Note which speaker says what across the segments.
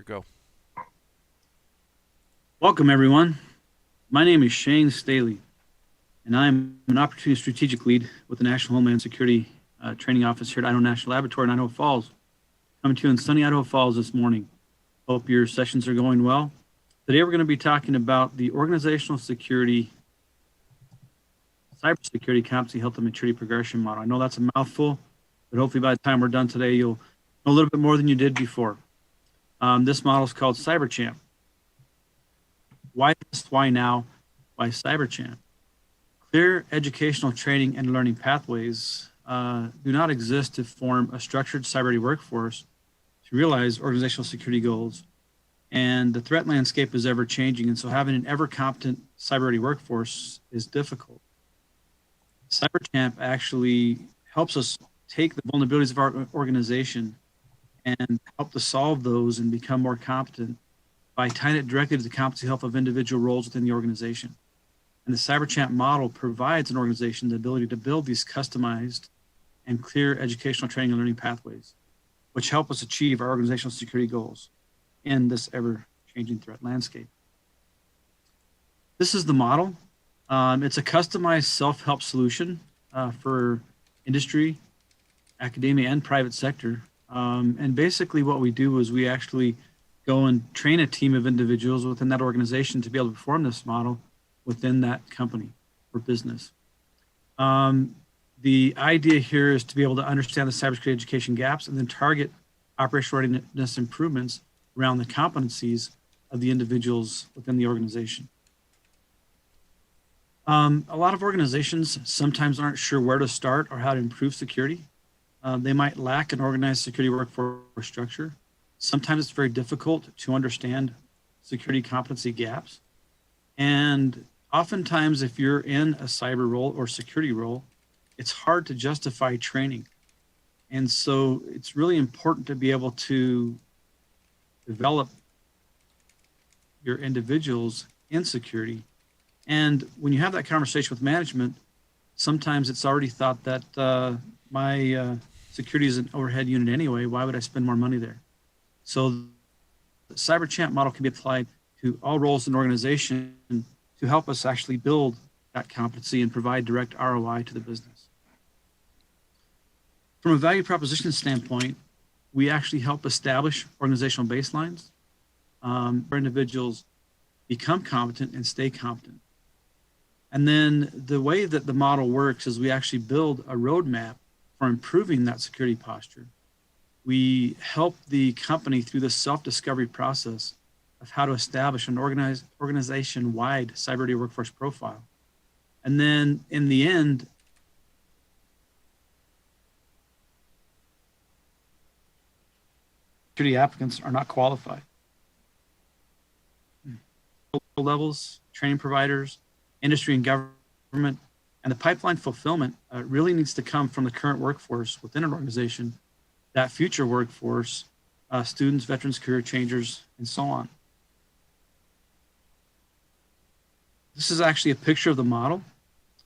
Speaker 1: Here, go.
Speaker 2: Welcome, everyone. My name is Shane Staley, and I'm an Opportunity Strategic Lead with the National Homeland Security Training Office here at Idaho National Laboratory in Idaho Falls. Coming to you in sunny Idaho Falls this morning. Hope your sessions are going well. Today, we're going to be talking about the organizational security, cybersecurity competency, health, and maturity progression model. I know that's a mouthful, but hopefully by the time we're done today, you'll know a little bit more than you did before. This model is called CyberChamp. Why this? Why now? Why CyberChamp? Clear educational training and learning pathways do not exist to form a structured cyber workforce to realize organizational security goals. And the threat landscape is ever changing. And so having an ever competent cyber workforce is difficult. CyberChamp actually helps us take the vulnerabilities of our organization and help to solve those and become more competent by tying it directly to the competency health of individual roles within the organization. And the CyberChamp model provides an organization the ability to build these customized and clear educational training and learning pathways, which help us achieve our organizational security goals in this ever-changing threat landscape. This is the model. It's a customized self-help solution for industry, academia, and private sector. And basically what we do is we actually go and train a team of individuals within that organization to be able to perform this model within that company or business. The idea here is to be able to understand the cybersecurity education gaps and then target operational readiness improvements around the competencies of the individuals within the organization. A lot of organizations sometimes aren't sure where to start or how to improve security. They might lack an organized security workforce structure. Sometimes it's very difficult to understand security competency gaps. And oftentimes, if you're in a cyber role or security role, it's hard to justify training. And so it's really important to be able to develop your individuals in security. And when you have that conversation with management, sometimes it's already thought that my security is an overhead unit anyway. Why would I spend more money there? So the CyberChamp model can be applied to all roles in an organization to help us actually build that competency and provide direct ROI to the business. From a value proposition standpoint, we actually help establish organizational baselines where individuals become competent and stay competent. And then the way that the model works is we actually build a roadmap for improving that security posture. We help the company through the self-discovery process of how to establish an organization-wide cyber workforce profile. And then in the end, security applicants are not qualified. Levels, training providers, industry and government, and the pipeline fulfillment really needs to come from the current workforce within an organization, that future workforce, students, veterans, career changers, and so on. This is actually a picture of the model.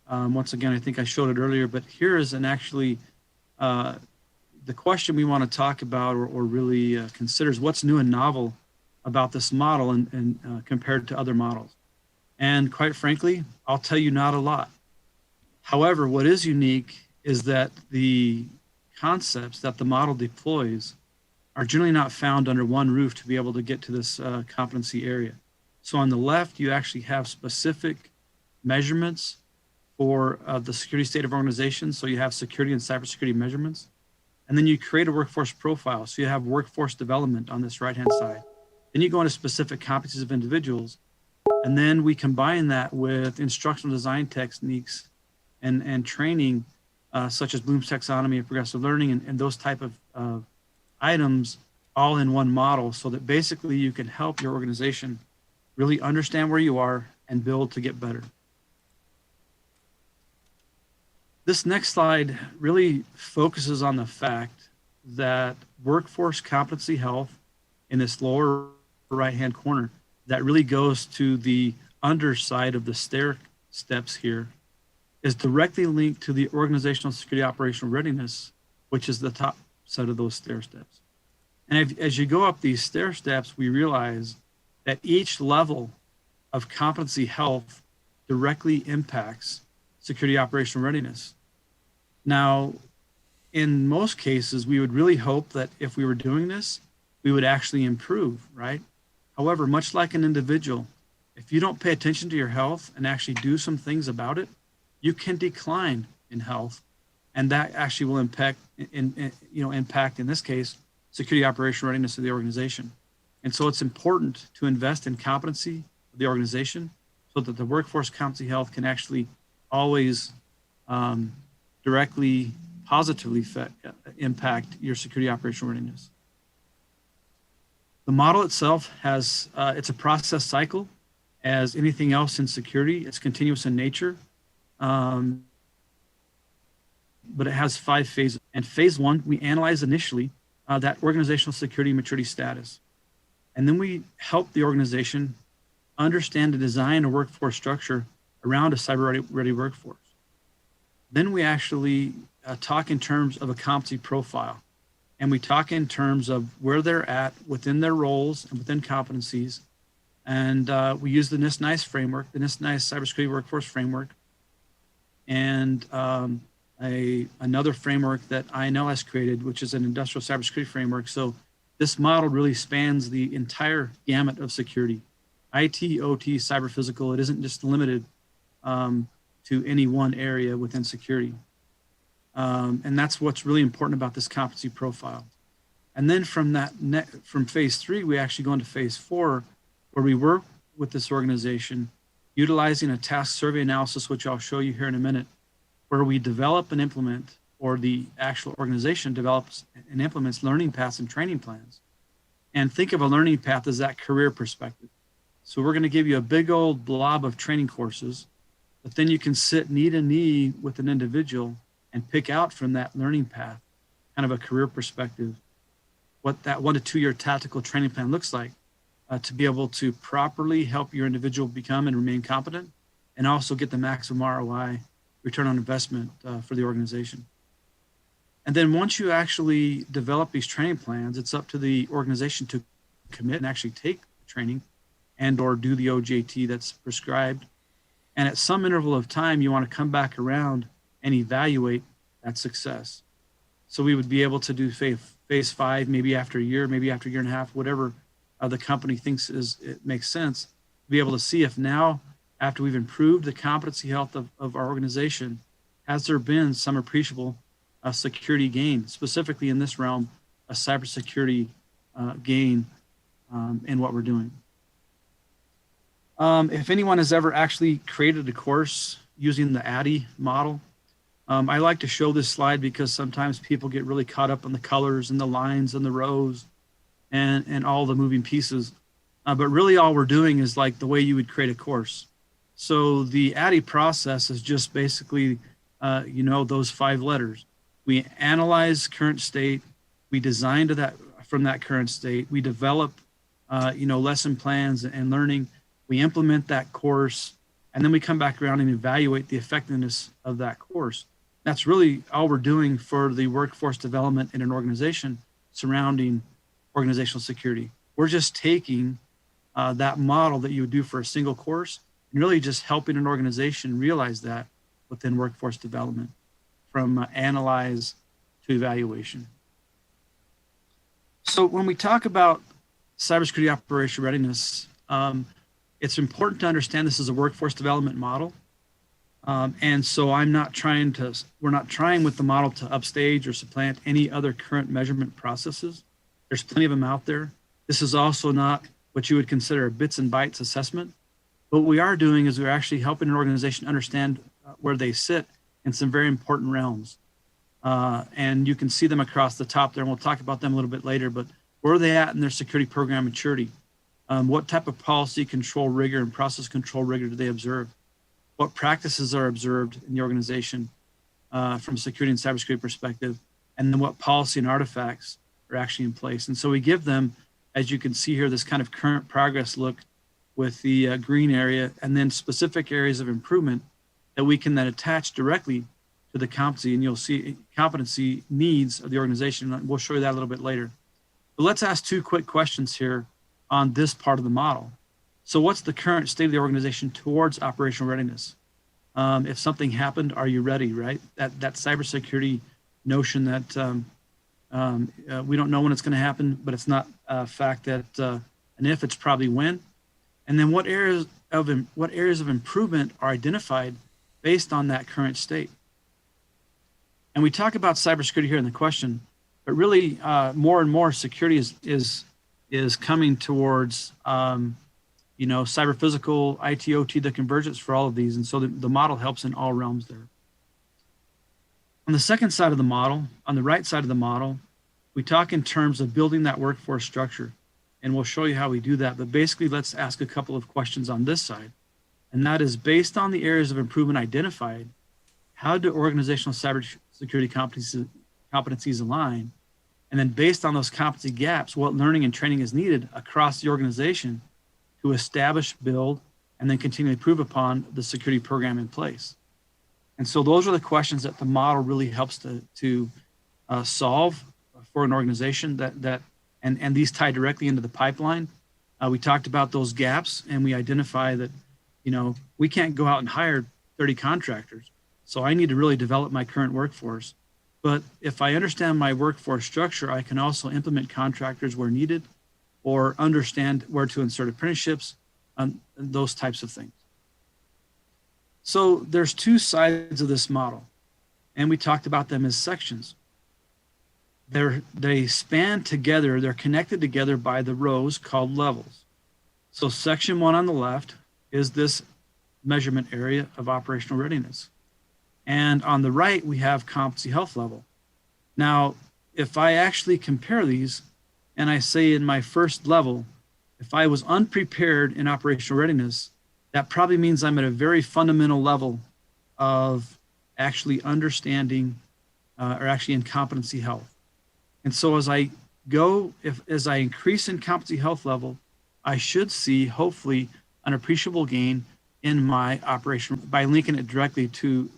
Speaker 2: Once again, I think I showed it earlier, but here is the question we want to talk about or really consider is what's new and novel about this model and compared to other models. And quite frankly, I'll tell you not a lot. However, what is unique is that the concepts that the model deploys are generally not found under one roof to be able to get to this competency area. So on the left, you actually have specific measurements for the security state of organizations. So you have security and cybersecurity measurements. And then you create a workforce profile. So you have workforce development on this right-hand side. Then you go into specific competencies of individuals. And then we combine that with instructional design techniques and training such as Bloom's taxonomy of progressive learning and those type of items all in one model so that basically you can help your organization really understand where you are and build to get better. This next slide really focuses on the fact that workforce competency health in this lower right-hand corner, that really goes to the underside of the stair steps here, is directly linked to the organizational security operational readiness, which is the top set of those stair steps. And as you go up these stair steps, we realize that each level of competency health directly impacts security operational readiness. Now, in most cases, we would really hope that if we were doing this, we would actually improve, right? However, much like an individual, if you don't pay attention to your health and actually do some things about it, you can decline in health, and that actually will impact, in this case, security operational readiness of the organization. And so it's important to invest in competency of the organization so that the workforce competency health can actually always directly, positively impact your security operational readiness. The model itself has, it's a process cycle. As anything else in security, it's continuous in nature, but it has 5 phases. And phase 1, we analyze initially that organizational security maturity status. And then we help the organization understand and design a workforce structure around a cyber-ready workforce. Then we actually talk in terms of a competency profile. And we talk in terms of where they're at within their roles and within competencies. And we use the NIST-NICE framework, the NIST-NICE Cybersecurity Workforce Framework, and another framework that INL has created, which is an industrial cybersecurity framework. So this model really spans the entire gamut of security, IT, OT, cyber physical. It isn't just limited to any one area within security. And that's what's really important about this competency profile. And then from phase 3, we actually go into phase 4, where we work with this organization utilizing a task survey analysis, which I'll show you here in a minute, where we develop and implement, or the actual organization develops and implements learning paths and training plans. And think of a learning path as that career perspective. So we're going to give you a big old blob of training courses, but then you can sit knee to knee with an individual and pick out from that learning path, kind of a career perspective, what that 1 to 2 year tactical training plan looks like to be able to properly help your individual become and remain competent, and also get the maximum ROI, return on investment for the organization. And then once you actually develop these training plans, it's up to the organization to commit and actually take the training and or do the OJT that's prescribed. And at some interval of time, you want to come back around and evaluate that success. So we would be able to do phase 5, maybe after a year, maybe after a year and a half, whatever the company thinks it makes sense, be able to see if now, after we've improved the competency health of our organization, has there been some appreciable security gain, specifically in this realm, a cybersecurity gain in what we're doing. If anyone has ever actually created a course using the ADDIE model, I like to show this slide because sometimes people get really caught up on the colors and the lines and the rows and all the moving pieces. But really all we're doing is like the way you would create a course. So the ADDIE process is just basically, those 5 letters. We analyze current state, we design from that current state, we develop, lesson plans and learning, we implement that course, and then we come back around and evaluate the effectiveness of that course. That's really all we're doing for the workforce development in an organization surrounding organizational security. We're just taking that model that you would do for a single course and really just helping an organization realize that within workforce development, from analyze to evaluation. So when we talk about cybersecurity operation readiness, it's important to understand this is a workforce development model. And so we're not trying with the model to upstage or supplant any other current measurement processes. There's plenty of them out there. This is also not what you would consider a bits and bytes assessment. What we are doing is we're actually helping an organization understand where they sit in some very important realms. And you can see them across the top there, and we'll talk about them a little bit later, but where are they at in their security program maturity? What type of policy control rigor and process control rigor do they observe? What practices are observed in the organization from a security and cybersecurity perspective? And then what policy and artifacts are actually in place? And so we give them, as you can see here, this kind of current progress look with the green area, and then specific areas of improvement that we can then attach directly to the competency, and you'll see competency needs of the organization. We'll show you that a little bit later. But let's ask two quick questions here on this part of the model. So what's the current state of the organization towards operational readiness? If something happened, are you ready, right? That cybersecurity notion that we don't know when it's going to happen, but it's not a fact that an if, it's probably when. And then what areas of improvement are identified based on that current state? And we talk about cybersecurity here in the question, but really more and more security is coming towards cyber physical, IT, OT, the convergence for all of these. And so the model helps in all realms there. On the second side of the model, on the right side of the model, we talk in terms of building that workforce structure. And we'll show you how we do that. But basically, let's ask a couple of questions on this side. And that is, based on the areas of improvement identified, how do organizational cybersecurity competencies align? And then based on those competency gaps, what learning and training is needed across the organization to establish, build, and then continually improve upon the security program in place? And so those are the questions that the model really helps to solve for an organization and these tie directly into the pipeline. We talked about those gaps, and we identify that, we can't go out and hire 30 contractors. So I need to really develop my current workforce. But if I understand my workforce structure, I can also implement contractors where needed, or understand where to insert apprenticeships, those types of things. So there's two sides of this model, and we talked about them as sections. They span together, they're connected together by the rows called levels. So section 1 on the left is this measurement area of operational readiness. And on the right, we have competency health level. Now, if I actually compare these, and I say in my first level, if I was unprepared in operational readiness, that probably means I'm at a very fundamental level of actually understanding or actually in competency health. And so as I increase in competency health level, I should see hopefully an appreciable gain in my operation by linking it directly to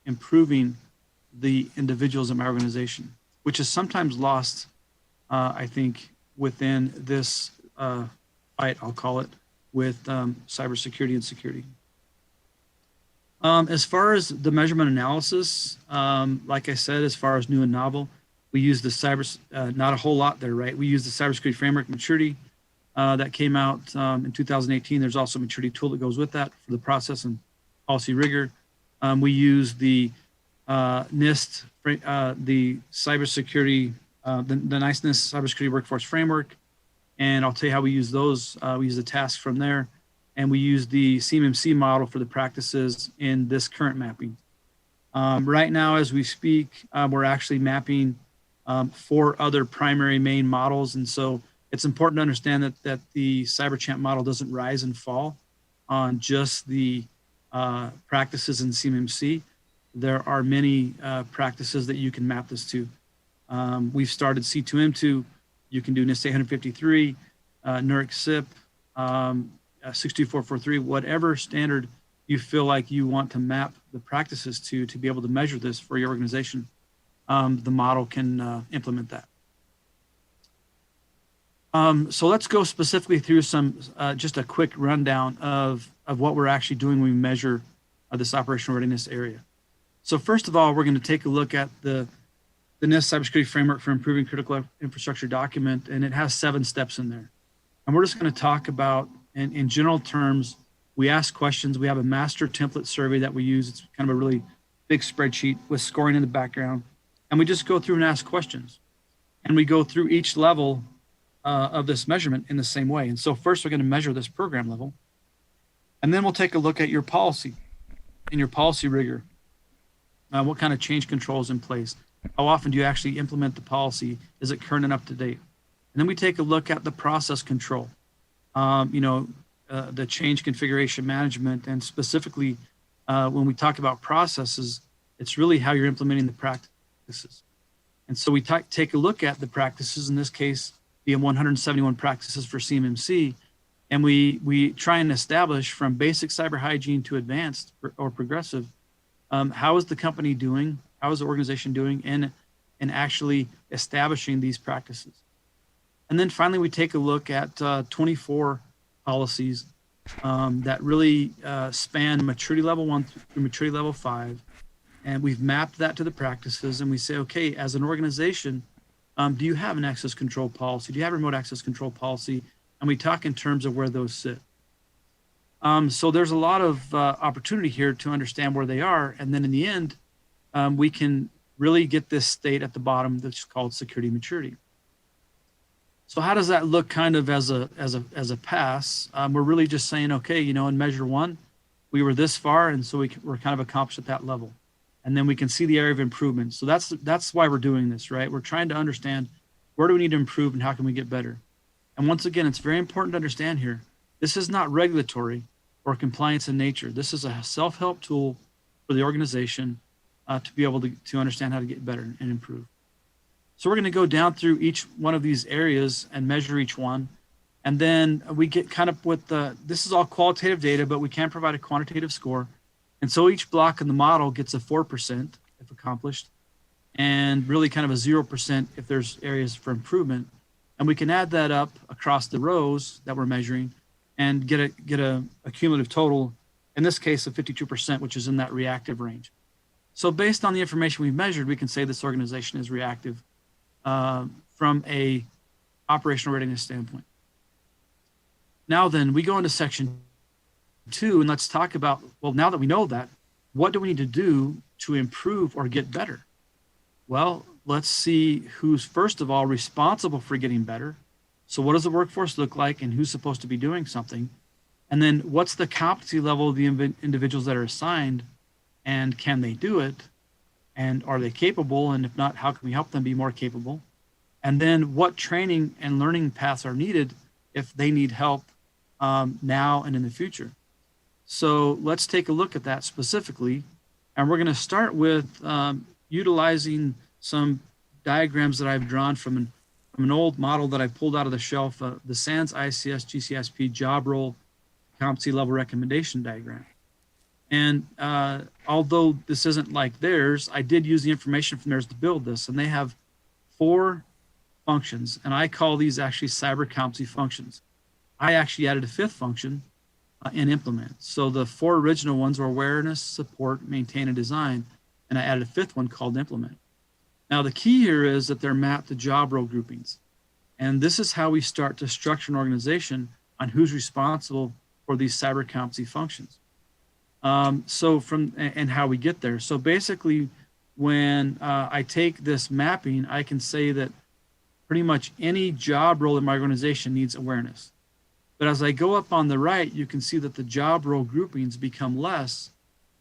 Speaker 2: improving the individuals in my organization, which is sometimes lost, I think, within this fight, I'll call it, with cybersecurity and security. As far as the measurement analysis, like I said, as far as new and novel, we use the not a whole lot there, right? We use the cybersecurity framework maturity that came out in 2018. There's also a maturity tool that goes with that for the process and policy rigor. We use the NIST, the cybersecurity, the NICE NIST cybersecurity workforce framework. And I'll tell you how we use those. We use the tasks from there. And we use the CMMC model for the practices in this current mapping. Right now, as we speak, we're actually mapping 4 other primary main models. And so it's important to understand that the CyberChamp model doesn't rise and fall on just the practices in CMMC. There are many practices that you can map this to. We've started C2M2. You can do NIST 853, NERC SIP, 62443, whatever standard you feel like you want to map the practices to be able to measure this for your organization. The model can implement that. So let's go specifically through just a quick rundown of what we're actually doing when we measure this operational readiness area. So first of all, we're going to take a look at the NIST Cybersecurity Framework for Improving Critical Infrastructure document, and it has 7 steps in there. And we're just going to talk about, in general terms, we ask questions. We have a master template survey that we use. It's kind of a really big spreadsheet with scoring in the background. And we just go through and ask questions. And we go through each level of this measurement in the same way. And so first we're going to measure this program level. And then we'll take a look at your policy and your policy rigor. What kind of change control is in place? How often do you actually implement the policy? Is it current and up to date? And then we take a look at the process control, the change configuration management. And specifically, when we talk about processes, it's really how you're implementing the practices. And so we take a look at the practices, in this case, the 171 practices for CMMC, and we try and establish from basic cyber hygiene to advanced or progressive, how is the company doing? How is the organization doing in in actually establishing these practices. And then finally, we take a look at 24 policies that really span maturity level 1 through maturity level 5. And we've mapped that to the practices, and we say, okay, as an organization, do you have an access control policy? Do you have a remote access control policy? And we talk in terms of where those sit. So there's a lot of opportunity here to understand where they are. And then in the end, we can really get this state at the bottom that's called security maturity. So how does that look kind of as a pass? We're really just saying, okay, you know, in measure 1, we were this far, and so we're kind of accomplished at that level. And then we can see the area of improvement. So that's why we're doing this, right? We're trying to understand where do we need to improve and how can we get better? And once again, it's very important to understand here, this is not regulatory or compliance in nature. This is a self-help tool for the organization to be able to understand how to get better and improve. So we're going to go down through each one of these areas and measure each one. And then we get kind of with this is all qualitative data, but we can provide a quantitative score. And so each block in the model gets a 4% if accomplished, and really kind of a 0% if there's areas for improvement. And we can add that up across the rows that we're measuring and get a cumulative total, in this case of 52%, which is in that reactive range. So based on the information we've measured, we can say this organization is reactive from a operational readiness standpoint. Now then, we go into section 2, and let's talk about, well, now that we know that, what do we need to do to improve or get better? Well, let's see who's, first of all, responsible for getting better. So what does the workforce look like, and who's supposed to be doing something? And then what's the competency level of the individuals that are assigned, and can they do it? And are they capable? And if not, how can we help them be more capable? And then what training and learning paths are needed if they need help now and in the future? So let's take a look at that specifically. And we're going to start with utilizing some diagrams that I've drawn from an old model that I pulled out of the shelf, the SANS ICS GCSP job role competency level recommendation diagram. And although this isn't like theirs, I did use the information from theirs to build this. And they have 4 functions, and I call these actually cyber competency functions. I actually added a 5th function in implement. So the 4 original ones were awareness, support, maintain, and design. And I added a 5th one called implement. Now the key here is that they're mapped to job role groupings. And this is how we start to structure an organization on who's responsible for these cyber competency functions. And how we get there. So basically, when I take this mapping, I can say that pretty much any job role in my organization needs awareness. But as I go up on the right, you can see that the job role groupings become less,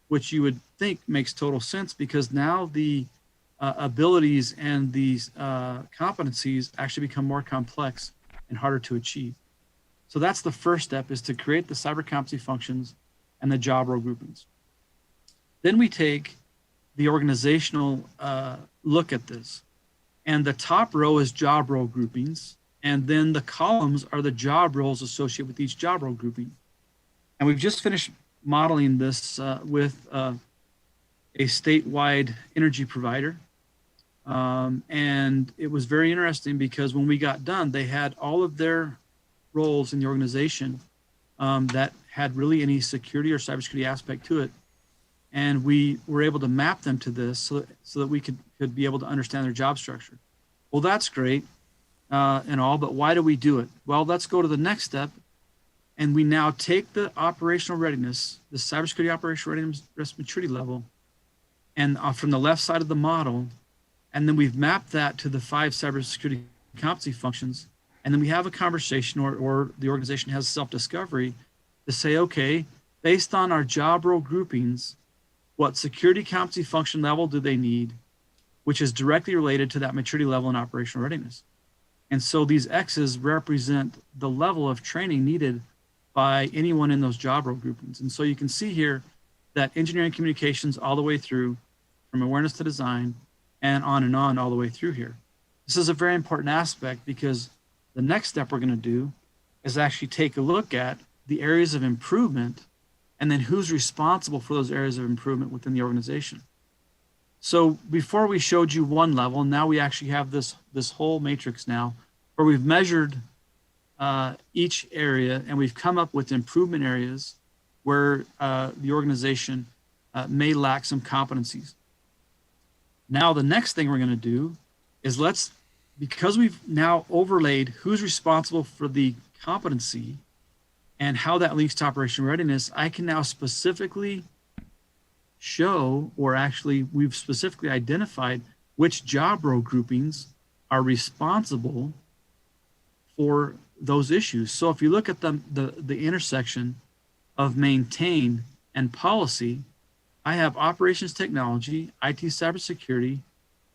Speaker 2: which you would think makes total sense, because now the abilities and these competencies actually become more complex and harder to achieve. So that's the first step, is to create the cyber competency functions and the job role groupings. Then we take the organizational look at this. And the top row is job role groupings. And then the columns are the job roles associated with each job role grouping. And we've just finished modeling this with a statewide energy provider. And it was very interesting because when we got done, they had all of their roles in the organization that had really any security or cybersecurity aspect to it. And we were able to map them to this so that we could be able to understand their job structure. Well, that's great and all, but why do we do it? Well, let's go to the next step. And we now take the operational readiness, the cybersecurity operational readiness maturity level, and from the left side of the model, and then we've mapped that to the 5 cybersecurity competency functions. And then we have a conversation, or the organization has self-discovery to say, okay, based on our job role groupings, what security competency function level do they need, which is directly related to that maturity level and operational readiness. And so these X's represent the level of training needed by anyone in those job role groupings. And so you can see here that engineering communications all the way through, from awareness to design, and on all the way through here. This is a very important aspect, because the next step we're going to do is actually take a look at the areas of improvement, and then who's responsible for those areas of improvement within the organization. So before we showed you one level, now we actually have this whole matrix now where we've measured each area and we've come up with improvement areas where the organization may lack some competencies. Now the next thing we're going to do is because we've now overlaid who's responsible for the competency and how that links to operational readiness, I can now specifically show, or actually we've specifically identified which job role groupings are responsible for those issues. So if you look at the intersection of maintain and policy, I have operations technology, IT cybersecurity,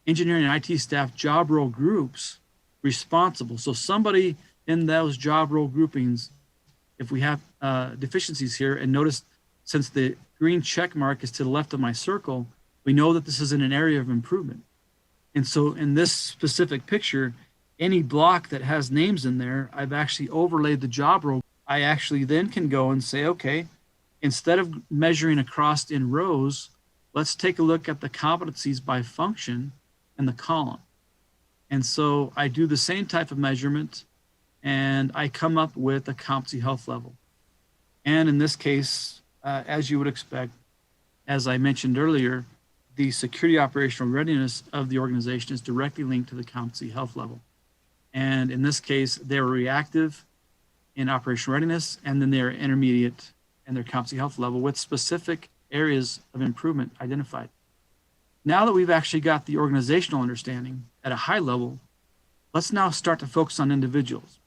Speaker 2: engineering and IT staff job role groups responsible. So somebody in those job role groupings, if we have deficiencies here, and notice since the green check mark is to the left of my circle, we know that this is in an area of improvement. And so in this specific picture, any block that has names in there, I've actually overlaid the job role. I actually then can go and say, okay, instead of measuring across in rows, let's take a look at the competencies by function in the column. And so I do the same type of measurement and I come up with a competency health level. And in this case, as you would expect, as I mentioned earlier, the security operational readiness of the organization is directly linked to the competency health level. And in this case, they're reactive in operational readiness, and then they're intermediate in their competency health level with specific areas of improvement identified. Now that we've actually got the organizational understanding at a high level, let's now start to focus on individuals.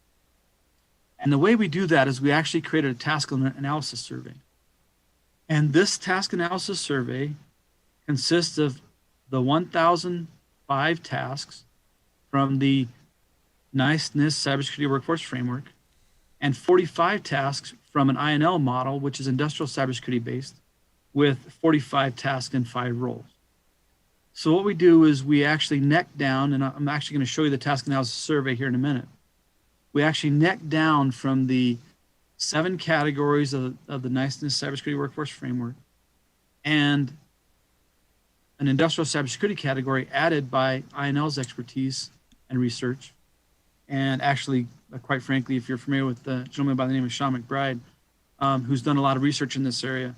Speaker 2: And the way we do that is we actually created a task analysis survey. And this task analysis survey consists of the 1,005 tasks from the Niceness Cybersecurity Workforce Framework and 45 tasks from an INL model, which is industrial cybersecurity based, with 45 tasks and 5 roles. So what we do is we actually neck down, and I'm actually going to show you the task analysis survey here in a minute. We actually neck down from the 7 categories of the Niceness Cybersecurity Workforce Framework and an industrial cybersecurity category added by INL's expertise and research. And actually, quite frankly, if you're familiar with the gentleman by the name of Sean McBride, who's done a lot of research in this area,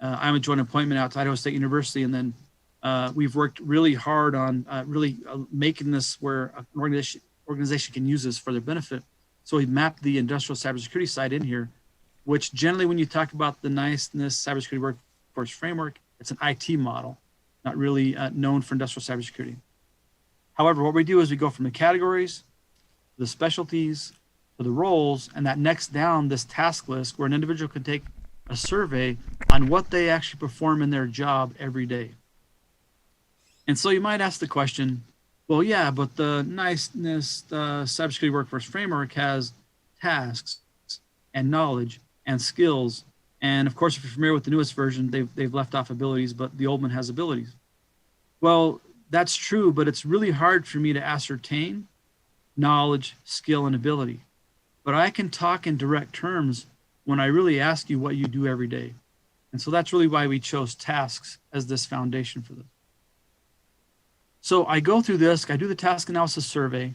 Speaker 2: I'm a joint appointment out to Idaho State University, and then we've worked really hard on making this where an organization can use this for their benefit. So we mapped the industrial cybersecurity side in here, which generally when you talk about the Niceness Cybersecurity Workforce Framework, it's an IT model, not really known for industrial cybersecurity. However, what we do is we go from the categories, the specialties, to the roles, and that next down this task list where an individual can take a survey on what they actually perform in their job every day. And so you might ask the question, well, yeah, but the Niceness Cybersecurity Workforce Framework has tasks and knowledge and skills. And of course, if you're familiar with the newest version, they've left off abilities, but the old one has abilities. Well, that's true, but it's really hard for me to ascertain knowledge, skill, and ability. But I can talk in direct terms when I really ask you what you do every day. And so that's really why we chose tasks as this foundation for this. So I go through this, I do the task analysis survey,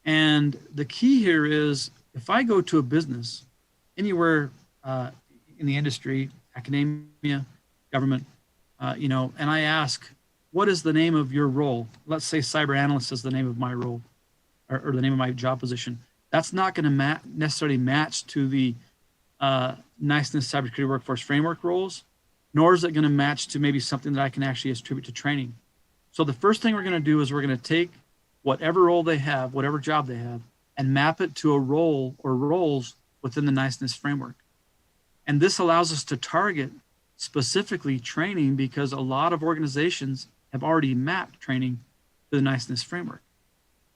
Speaker 2: and the key here is if I go to a business anywhere in the industry, academia, government, and I ask, what is the name of your role? Let's say cyber analyst is the name of my role or the name of my job position. That's not going to necessarily match to the Niceness Cybersecurity Workforce Framework roles, nor is it going to match to maybe something that I can actually attribute to training. So the first thing we're going to do is we're going to take whatever role they have, whatever job they have, and map it to a role or roles within the Niceness framework. And this allows us to target specifically training because a lot of organizations have already mapped training to the Niceness framework.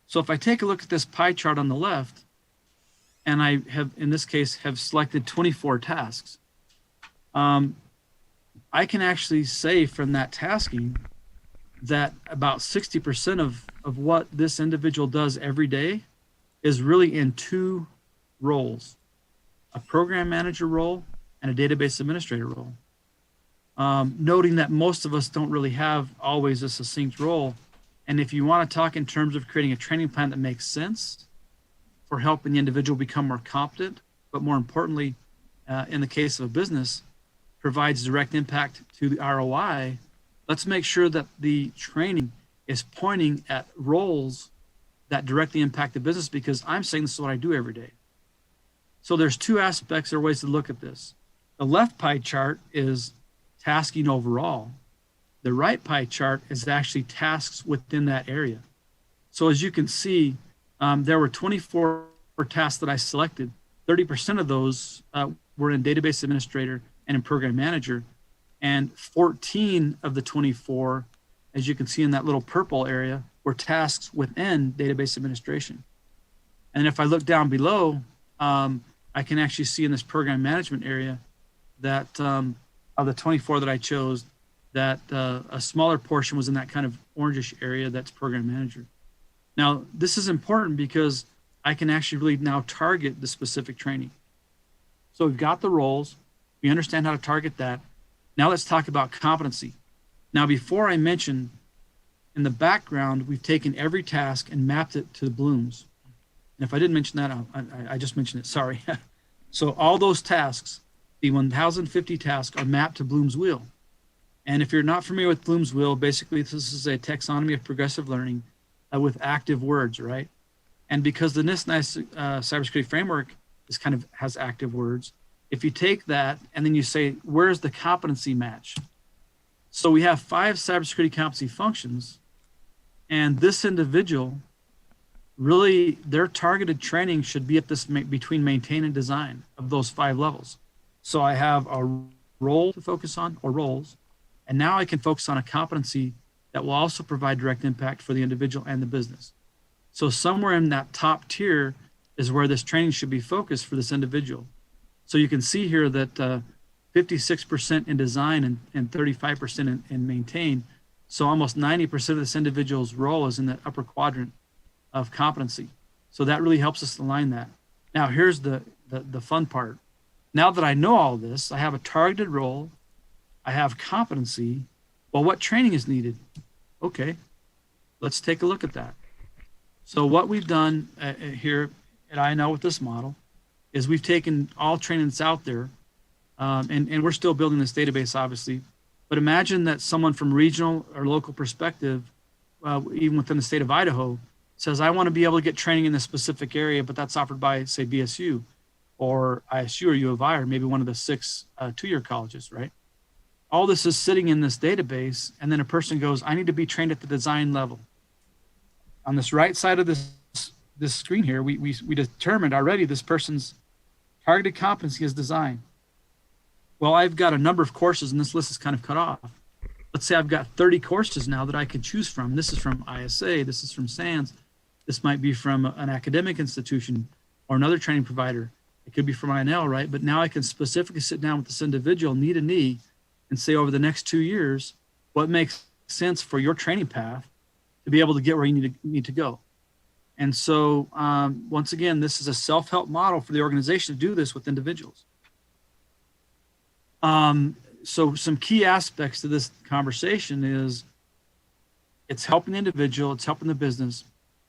Speaker 2: So if I take a look at this pie chart on the left, and I have, in this case, have selected 24 tasks, I can actually say from that tasking that about 60% of what this individual does every day is really in 2 roles, a program manager role and a database administrator role. noting that most of us don't really have always a succinct role. And if you want to talk in terms of creating a training plan that makes sense for helping the individual become more competent, but more importantly, in the case of a business, provides direct impact to the ROI, let's make sure that the training is pointing at roles that directly impact the business, because I'm saying this is what I do every day. So there's two aspects or ways to look at this. The left pie chart is tasking overall. The right pie chart is actually tasks within that area. So as you can see, there were 24 tasks that I selected. 30% of those were in database administrator and in program manager. And 14 of the 24, as you can see in that little purple area, were tasks within database administration. And if I look down below, I can actually see in this program management area that of the 24 that I chose, that a smaller portion was in that kind of orangish area that's program manager. Now, this is important because I can actually really now target the specific training. So we've got the roles, we understand how to target that. Now let's talk about competency. Now, before I mention, in the background, we've taken every task and mapped it to the blooms. And if I didn't mention that, I just mentioned it, sorry. So all those tasks, the 1,050 tasks, are mapped to Bloom's wheel. And if you're not familiar with Bloom's wheel, basically this is a taxonomy of progressive learning with active words, right? And because the NIST cybersecurity framework has active words, if you take that and then you say, where's the competency match? So we have 5 cybersecurity competency functions, and this individual, really their targeted training should be at this between maintain and design of those 5 levels. So I have a role to focus on, or roles, and now I can focus on a competency that will also provide direct impact for the individual and the business. So somewhere in that top tier is where this training should be focused for this individual. So you can see here that 56% in design and 35% in maintain. So almost 90% of this individual's role is in the upper quadrant of competency. So that really helps us align that. Now here's the fun part. Now that I know all this, I have a targeted role, I have competency. Well, what training is needed? Okay, let's take a look at that. So what we've done here at INL with this model is we've taken all trainings out there, and we're still building this database, obviously. But imagine that someone from regional or local perspective, even within the state of Idaho, says, I want to be able to get training in this specific area, but that's offered by, say, BSU or ISU or U of I, or maybe one of the 6 two-year colleges, right? All this is sitting in this database, and then a person goes, I need to be trained at the design level. On this right side of this screen here, we determined already this person's targeted competency is design. Well, I've got a number of courses, and this list is kind of cut off. Let's say I've got 30 courses now that I could choose from. This is from ISA, this is from SANS, this might be from an academic institution or another training provider. It could be from INL, right? But now I can specifically sit down with this individual knee to knee and say, over the next 2 years, what makes sense for your training path to be able to get where you need to go. And so once again, this is a self-help model for the organization to do this with individuals. So some key aspects to this conversation is it's helping the individual, it's helping the business,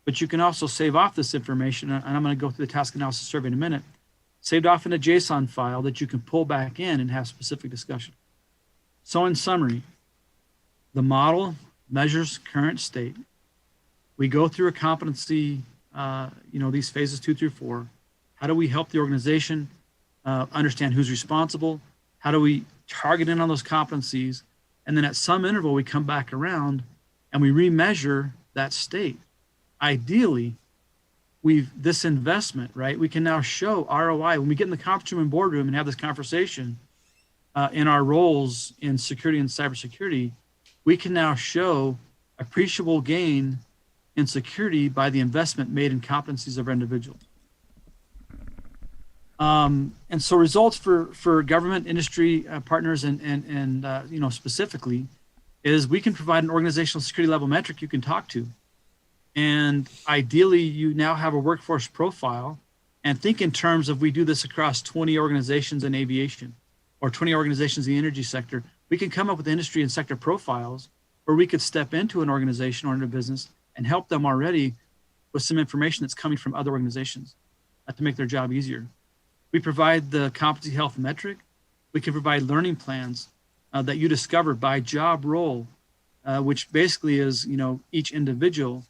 Speaker 2: but you can also save off this information. And I'm going to go through the task analysis survey in a minute, saved off in a JSON file that you can pull back in and have specific discussion. So in summary, the model measures current state. We go through a competency, these phases 2 through 4. How do we help the organization understand who's responsible? How do we target in on those competencies? And then at some interval, we come back around and we remeasure that state. Ideally, this investment, right? We can now show ROI. When we get in the conference room and boardroom and have this conversation in our roles in security and cybersecurity, we can now show appreciable gain in security by the investment made in competencies of our individuals. And so results for government, industry partners and specifically is we can provide an organizational security level metric you can talk to. And ideally, you now have a workforce profile, and think in terms of we do this across 20 organizations in aviation or 20 organizations in the energy sector. We can come up with industry and sector profiles, or we could step into an organization or into a business and help them already with some information that's coming from other organizations to make their job easier. We provide the competency health metric. We can provide learning plans that you discover by job role, which basically is, each individual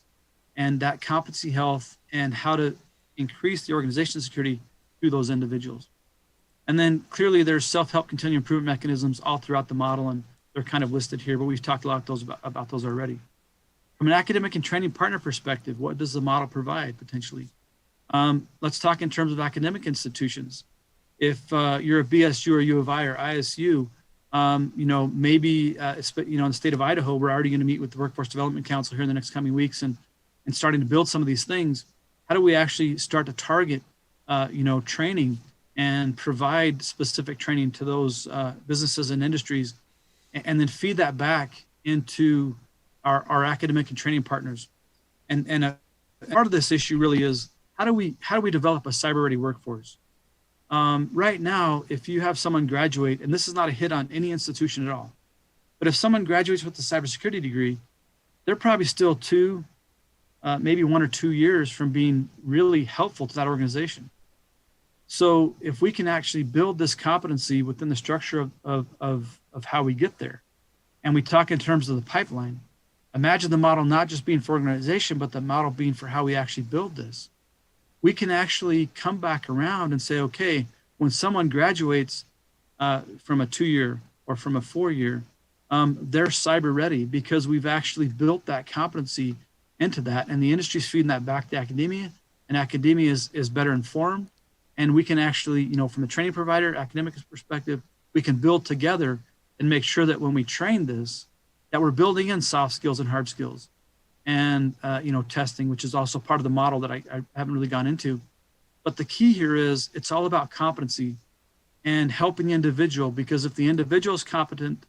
Speaker 2: and that competency health and how to increase the organizational security through those individuals. And then clearly there's self-help continuing improvement mechanisms all throughout the model, and they're kind of listed here, but we've talked a lot about those already. From an academic and training partner perspective, what does the model provide potentially? Let's talk in terms of academic institutions. If you're a BSU or U of I or ISU, maybe, in the state of Idaho, we're already going to meet with the Workforce Development Council here in the next coming weeks and starting to build some of these things. How do we actually start to target, training and provide specific training to those businesses and industries, and then feed that back into our academic and training partners? And part of this issue really is how do we develop a cyber-ready workforce? Right now, if you have someone graduate, and this is not a hit on any institution at all, but if someone graduates with a cybersecurity degree, they're probably still maybe 1 or 2 years from being really helpful to that organization. So if we can actually build this competency within the structure of how we get there, and we talk in terms of the pipeline, imagine the model not just being for organization, but the model being for how we actually build this. We can actually come back around and say, okay, when someone graduates from a 2-year or from a 4-year, they're cyber ready because we've actually built that competency into that, and the industry's feeding that back to academia, and academia is better informed. And we can actually, from a training provider, academic perspective, we can build together and make sure that when we train this, that we're building in soft skills and hard skills, and testing, which is also part of the model that I haven't really gone into. But the key here is it's all about competency and helping the individual, because if the individual is competent,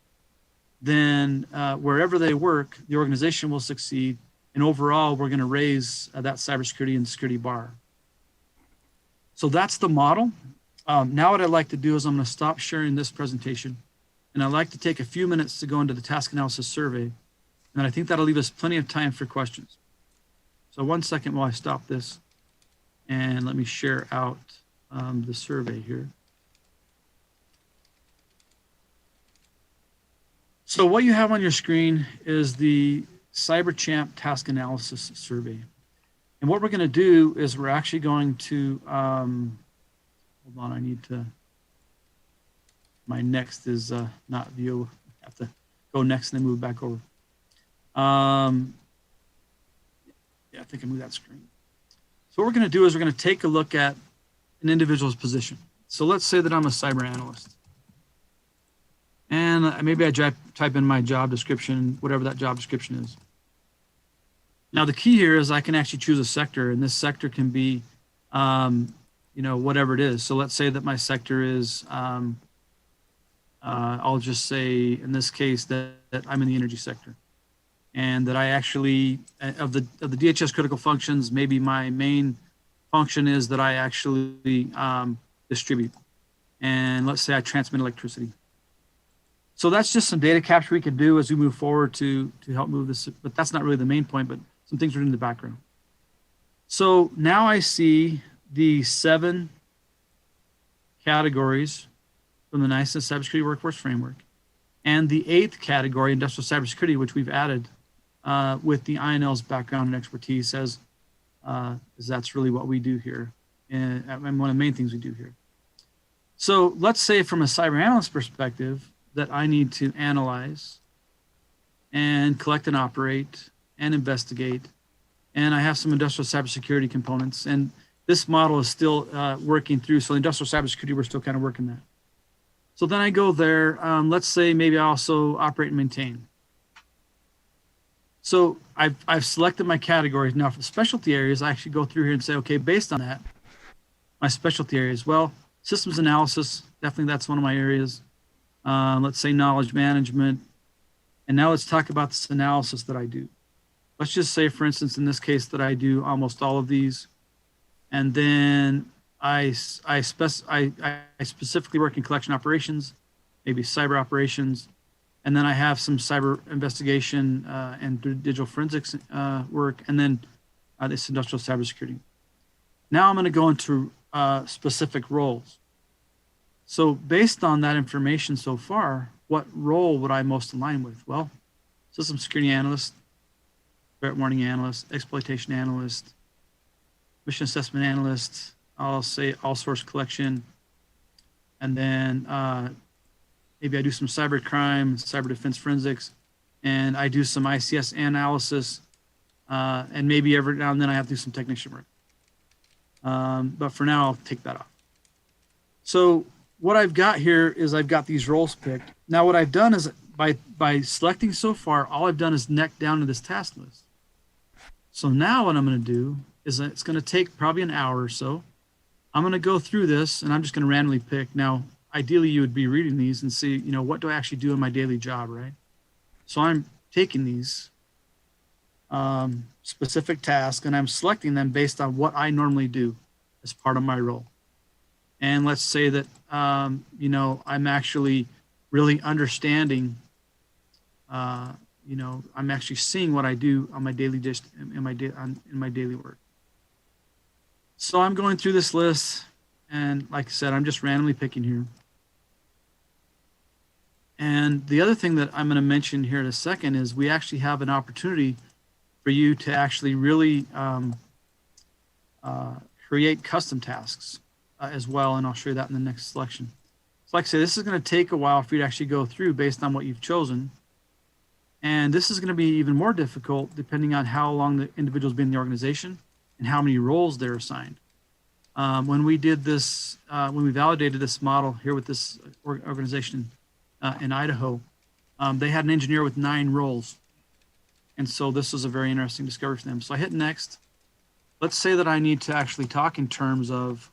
Speaker 2: then wherever they work, the organization will succeed. And overall, we're going to raise that cybersecurity and security bar. So that's the model. Now what I'd like to do is I'm going to stop sharing this presentation, and I'd like to take a few minutes to go into the task analysis survey. And I think that'll leave us plenty of time for questions. So 1 second while I stop this, and let me share out the survey here. So what you have on your screen is the CyberChamp task analysis survey. And what we're going to do is we're actually going to, hold on, my next is not view. I have to go next and then move back over. Yeah, I think I moved that screen. So what we're going to do is we're going to take a look at an individual's position. So let's say that I'm a cyber analyst. And maybe I type in my job description, whatever that job description is. Now, the key here is I can actually choose a sector, and this sector can be, whatever it is. So let's say that my sector is, I'll just say in this case that I'm in the energy sector, and that I actually, of the DHS critical functions, maybe my main function is that I actually distribute. And let's say I transmit electricity. So that's just some data capture we can do as we move forward to help move this, but that's not really the main point, but some things are in the background. So now I see the 7 categories from the NIST Cybersecurity Workforce Framework, and the 8th category, industrial cybersecurity, which we've added with the INL's background and expertise, as that's really what we do here, and one of the main things we do here. So let's say from a cyber analyst perspective that I need to analyze and collect and operate and investigate, and I have some industrial cybersecurity components, and this model is still working through. So industrial cybersecurity, we're still kind of working that. So then I go there. Let's say maybe I also operate and maintain. So I've selected my categories. Now for the specialty areas, I actually go through here and say, okay, based on that, my specialty areas. Well, systems analysis, definitely that's one of my areas. Let's say knowledge management. And now let's talk about this analysis that I do. Let's just say, for instance, in this case that I do almost all of these. And then I specifically work in collection operations, maybe cyber operations, And then I have some cyber investigation and digital forensics work, and then this industrial cybersecurity. Now I'm going to go into specific roles. So based on that information so far, what role would I most align with? Well, system security analyst, threat warning analyst, exploitation analyst, mission assessment analyst, I'll say all source collection, and then maybe I do some cyber crime, cyber defense forensics, and I do some ICS analysis, and maybe every now and then I have to do some technician work. But for now, I'll take that off. So what I've got here is I've got these roles picked. Now what I've done is by selecting so far, all I've done is neck down to this task list. So now what I'm going to do is it's going to take probably an hour or so. I'm going to go through this and I'm just going to randomly pick. Now, ideally you would be reading these and see, you know, what do I actually do in my daily job, right? So I'm taking these specific tasks and I'm selecting them based on what I normally do as part of my role. And let's say that, you know, I'm actually really understanding, you know, I'm actually seeing what I do on my daily in my daily work. So I'm going through this list, and like I said, I'm just randomly picking here. And the other thing that I'm going to mention here in a second is we actually have an opportunity for you to actually really create custom tasks as well, and I'll show you that in the next selection. So like I say, this is going to take a while for you to actually go through based on what you've chosen. And this is going to be even more difficult depending on how long the individual's been in the organization and how many roles they're assigned. When we did this, when we validated this model here with this organization in Idaho, they had an engineer with 9 roles. And so this was a very interesting discovery for them. So I hit next. Let's say that I need to actually talk in terms of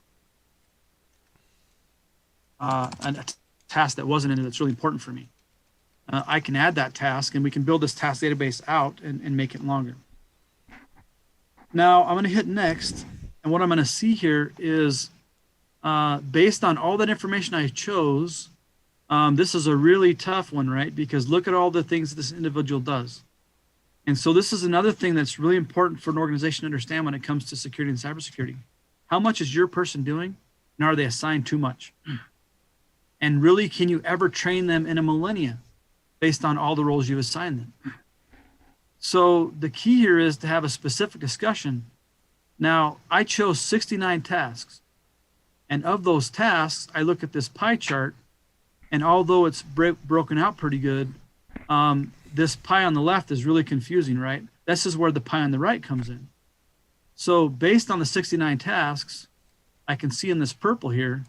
Speaker 2: a task that wasn't in it that's really important for me. I can add that task and we can build this task database out and make it longer. Now I'm going to hit next, and what I'm going to see here is based on all that information I chose, this is a really tough one, right? Because look at all the things this individual does. And so this is another thing that's really important for an organization to understand when it comes to security and cybersecurity. How much is your person doing, and are they assigned too much? And really, can you ever train them in a millennia based on all the roles you've assigned them? So the key here is to have a specific discussion. Now, I chose 69 tasks. And of those tasks, I look at this pie chart, and although it's broken out pretty good, this pie on the left is really confusing, right? This is where the pie on the right comes in. So based on the 69 tasks, I can see in this purple here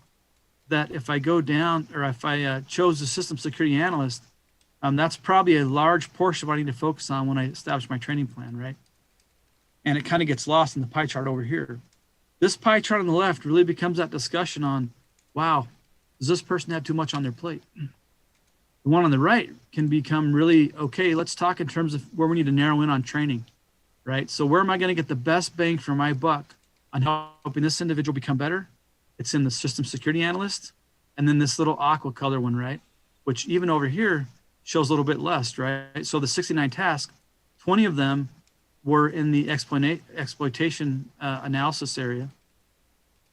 Speaker 2: that if I go down, or if I chose the system security analyst, that's probably a large portion of what I need to focus on when I establish my training plan, right? And it kind of gets lost in the pie chart over here. This pie chart on the left really becomes that discussion on, wow, does this person have too much on their plate? The one on the right can become really, okay, let's talk in terms of where we need to narrow in on training, right? So where am I going to get the best bang for my buck on helping this individual become better? It's in the system security analyst, and then this little aqua color one, right? Which even over here shows a little bit less, right? So the 69 tasks, 20 of them were in the exploitation analysis area,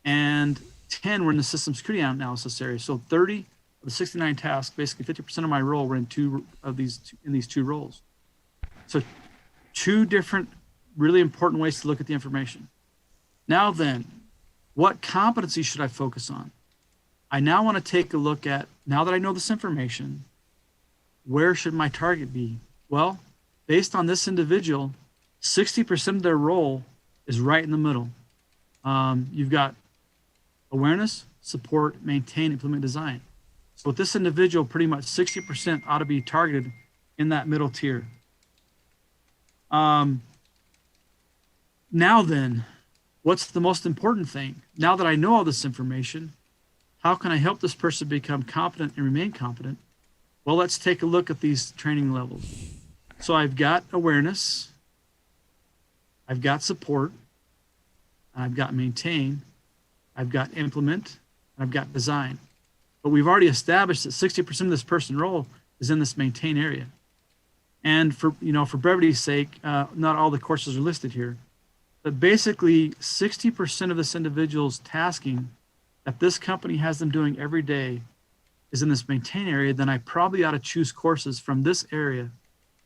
Speaker 2: and 10 were in the system security analysis area. So 30 of the 69 tasks, basically 50% of my role, were in these two roles. So 2 different really important ways to look at the information. Now then, what competency should I focus on? I now want to take a look at, now that I know this information, where should my target be? Well, based on this individual, 60% of their role is right in the middle. You've got awareness, support, maintain, implement, design. So with this individual, pretty much 60% ought to be targeted in that middle tier. Now then, what's the most important thing? Now that I know all this information, how can I help this person become competent and remain competent? Well, let's take a look at these training levels. So I've got awareness, I've got support, I've got maintain, I've got implement, I've got design. But we've already established that 60% of this person role is in this maintain area. And for brevity's sake, not all the courses are listed here, but basically 60% of this individual's tasking that this company has them doing every day is in this maintain area. Then I probably ought to choose courses from this area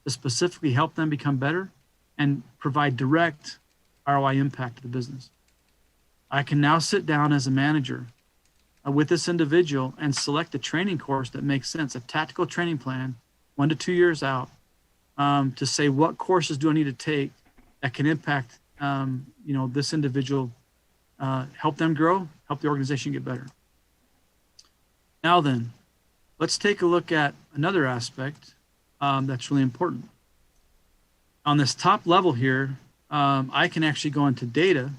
Speaker 2: to specifically help them become better and provide direct ROI impact to the business. I can now sit down as a manager with this individual and select a training course that makes sense, a tactical training plan, 1 to 2 years out, to say what courses do I need to take that can impact this individual, help them grow, help the organization get better. Now then, let's take a look at another aspect that's really important. On this top level here, I can actually go into data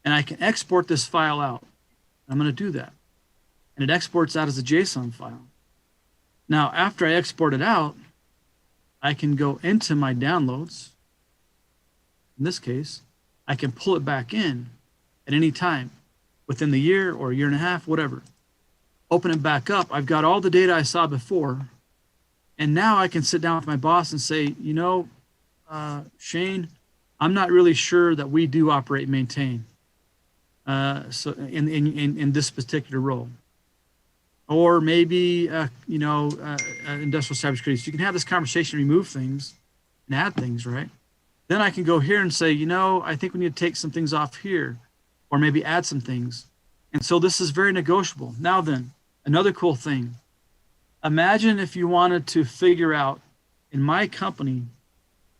Speaker 2: and I can export this file out. I'm going to do that. And it exports out as a JSON file. Now, after I export it out, I can go into my downloads. In this case, I can pull it back in at any time within the year or a year and a half, whatever. Open it back up. I've got all the data I saw before. And now I can sit down with my boss and say, Shane, I'm not really sure that we do operate and maintain. So in this particular role. Or maybe, industrial cybersecurity. So you can have this conversation, remove things and add things, right? Then I can go here and say, I think we need to take some things off here or maybe add some things. And so this is very negotiable. Now then, another cool thing. Imagine if you wanted to figure out in my company,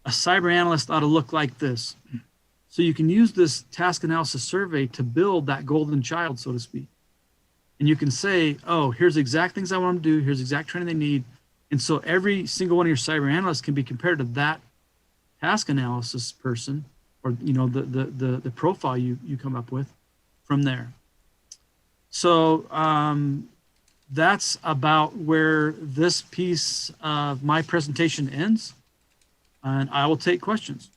Speaker 2: a cyber analyst ought to look like this. So you can use this task analysis survey to build that golden child, so to speak. And you can say, oh, here's the exact things I want them to do. Here's the exact training they need. And so every single one of your cyber analysts can be compared to that task analysis person or, the profile you come up with from there. So that's about where this piece of my presentation ends. And I will take questions.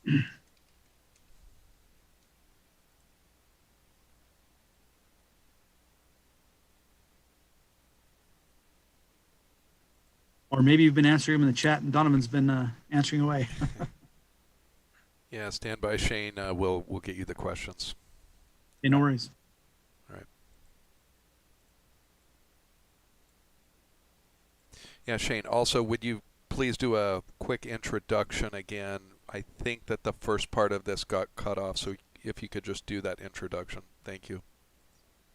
Speaker 2: Or maybe you've been answering them in the chat and Donovan's been answering away.
Speaker 1: Yeah, stand by, Shane. We'll get you the questions.
Speaker 2: Okay, no worries.
Speaker 1: All right. Yeah, Shane, also, would you please do a quick introduction again? I think that the first part of this got cut off, so if you could just do that introduction. Thank you.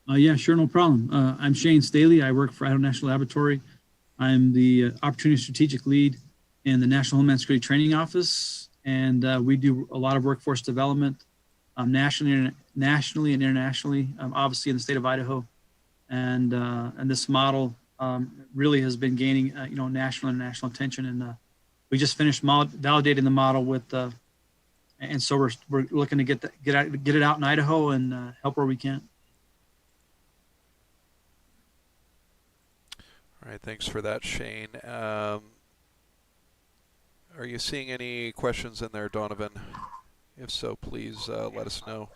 Speaker 2: Yeah, sure, no problem. I'm Shane Staley. I work for Idaho National Laboratory. I'm the Opportunity Strategic Lead in the National Homeland Security Training Office, and we do a lot of workforce development nationally and internationally, obviously in the state of Idaho. And this model really has been gaining, national and international attention. And we just finished validating the model with, and so we're looking to get it out in Idaho and help where we can.
Speaker 1: All right, thanks for that, Shane. Are you seeing any questions in there, Donaven? If so, please let us know.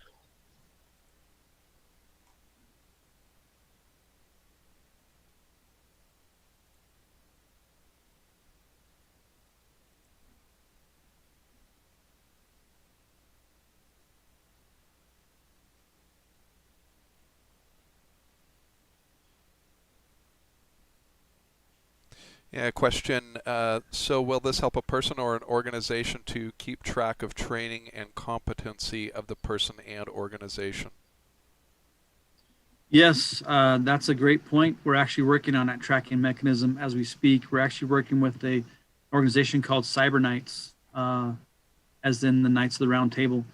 Speaker 1: Yeah, question. So will this help a person or an organization to keep track of training and competency of the person and organization?
Speaker 2: Yes, that's a great point. We're actually working on that tracking mechanism as we speak. We're actually working with an organization called Cyber Knights, as in the Knights of the Round Table.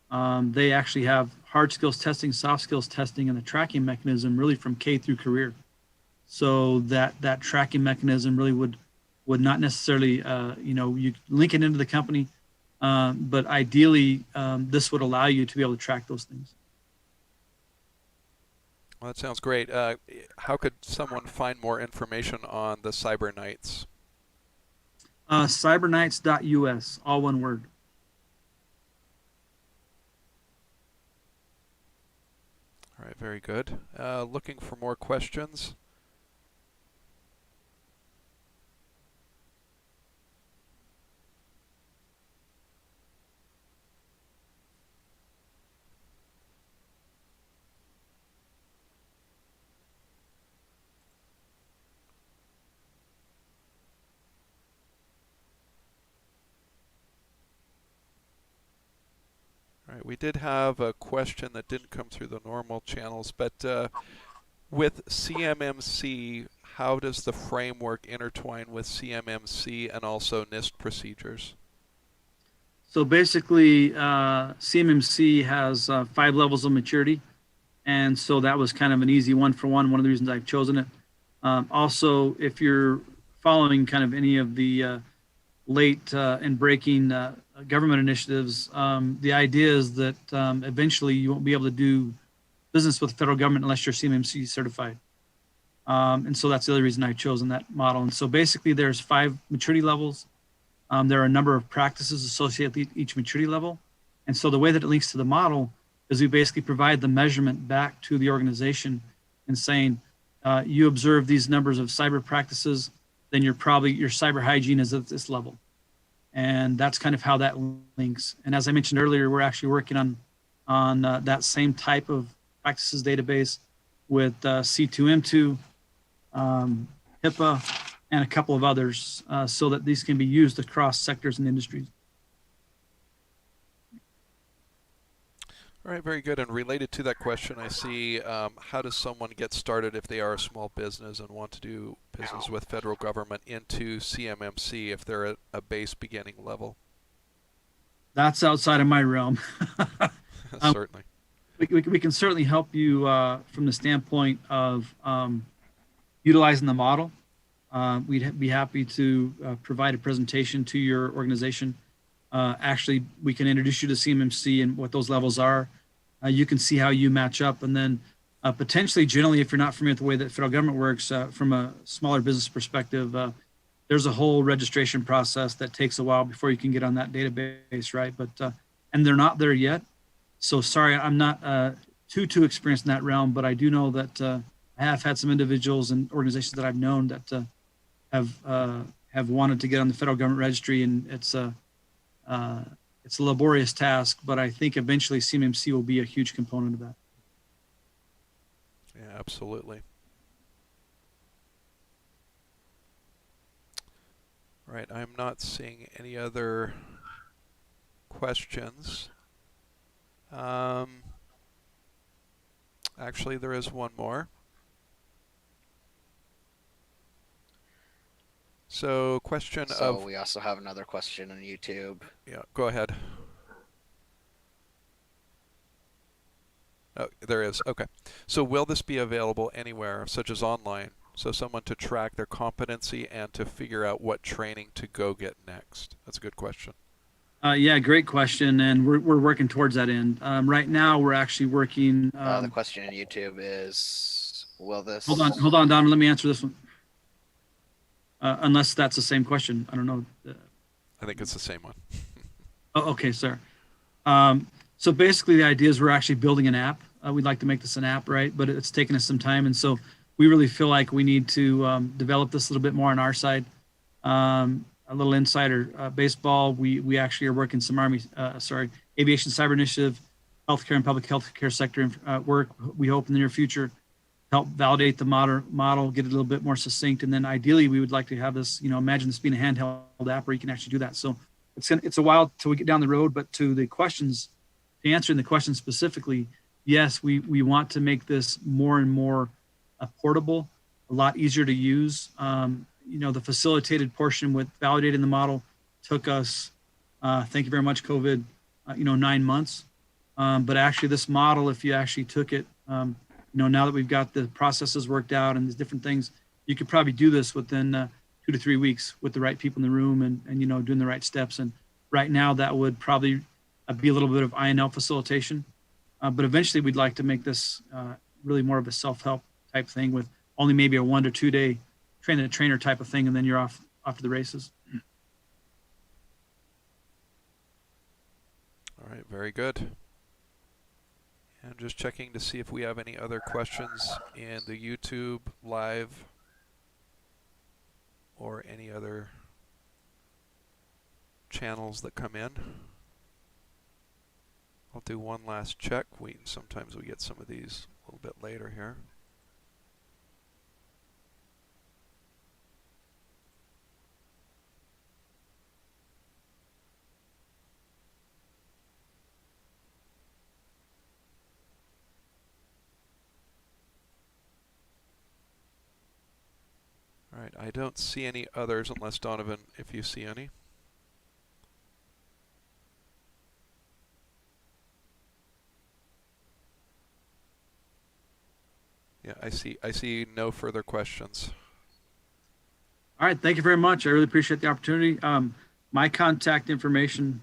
Speaker 2: They actually have hard skills testing, soft skills testing, and the tracking mechanism really from K through career. So that tracking mechanism really would not necessarily, you link it into the company, but ideally this would allow you to be able to track those things.
Speaker 1: Well, that sounds great. How could someone find more information on the Cyber Knights?
Speaker 2: Cyberknights.us, all one word.
Speaker 1: All right, very good. Looking for more questions. All right, we did have a question that didn't come through the normal channels, but with CMMC, how does the framework intertwine with CMMC and also NIST procedures?
Speaker 2: So basically, CMMC has 5 levels of maturity. And so that was kind of an easy one for one of the reasons I've chosen it. Also, if you're following kind of any of the late and breaking government initiatives, the idea is that eventually you won't be able to do business with the federal government unless you're CMMC certified. And so that's the other reason I've chosen that model. And so basically there's 5 maturity levels. There are a number of practices associated with each maturity level. And so the way that it links to the model is we basically provide the measurement back to the organization and saying, you observe these numbers of cyber practices, then your cyber hygiene is at this level. And that's kind of how that links. And as I mentioned earlier, we're actually working on that same type of practices database with C2M2, HIPAA, and a couple of others so that these can be used across sectors and industries.
Speaker 1: All right, very good. And related to that question, I see how does someone get started if they are a small business and want to do business with federal government into CMMC if they're at a base beginning level?
Speaker 2: That's outside of my realm.
Speaker 1: Certainly.
Speaker 2: We can certainly help you from the standpoint of utilizing the model. We'd be happy to provide a presentation to your organization. Actually, we can introduce you to CMMC and what those levels are. You can see how you match up. And then potentially, generally, if you're not familiar with the way that federal government works, from a smaller business perspective, there's a whole registration process that takes a while before you can get on that database, right? But and they're not there yet. So sorry, I'm not too experienced in that realm, but I do know that I have had some individuals and organizations that I've known that have wanted to get on the federal government registry, and it's a laborious task, but I think eventually CMMC will be a huge component of that.
Speaker 1: Yeah, absolutely. All right, I'm not seeing any other questions. Actually, there is one more. So,
Speaker 3: So we also have another question on YouTube.
Speaker 1: Yeah, go ahead. Oh, there is. Okay. So will this be available anywhere, such as online, so someone to track their competency and to figure out what training to go get next? That's a good question.
Speaker 2: Yeah, great question, and we're working towards that end. Right now, we're actually working.
Speaker 3: The question on YouTube is, will this...
Speaker 2: Hold on, Don. Let me answer this one. Unless that's the same question. I don't know.
Speaker 1: I think it's the same one.
Speaker 2: Oh, okay, sir. So basically, the idea is we're actually building an app. We'd like to make this an app, right? But it's taken us some time, and so we really feel like we need to develop this a little bit more on our side. A little insider baseball. We actually are working some aviation cyber initiative, healthcare and public healthcare sector work. We hope in the near future help validate the model, get it a little bit more succinct, and then ideally we would like to have this. Imagine this being a handheld app where you can actually do that. So it's a while till we get down the road. But to answering the question specifically, yes, we want to make this more and more portable, a lot easier to use. The facilitated portion with validating the model took us, thank you very much, COVID, 9 months. But actually this model, if you actually took it, now that we've got the processes worked out and these different things, you could probably do this within 2 to 3 weeks with the right people in the room and doing the right steps. And right now that would probably be a little bit of INL facilitation. But eventually we'd like to make this really more of a self-help type thing with only maybe a 1 to 2 day train the trainer type of thing, and then you're off to the races.
Speaker 1: All right, very good. And just checking to see if we have any other questions in the YouTube live or any other channels that come in. I'll do one last check. Sometimes we get some of these a little bit later here. right, I don't see any others unless Donaven, if you see any. Yeah, I see no further questions.
Speaker 2: All right, thank you very much. I really appreciate the opportunity. My contact information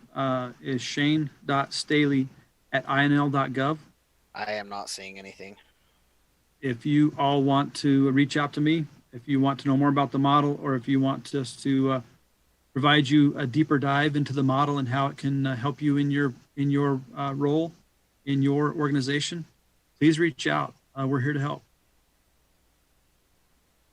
Speaker 2: is shane.staley@inl.gov.
Speaker 3: I am not seeing anything.
Speaker 2: If you all want to reach out to me, if you want to know more about the model, or if you want us to provide you a deeper dive into the model and how it can help you in your role in your organization, please reach out. We're here to help.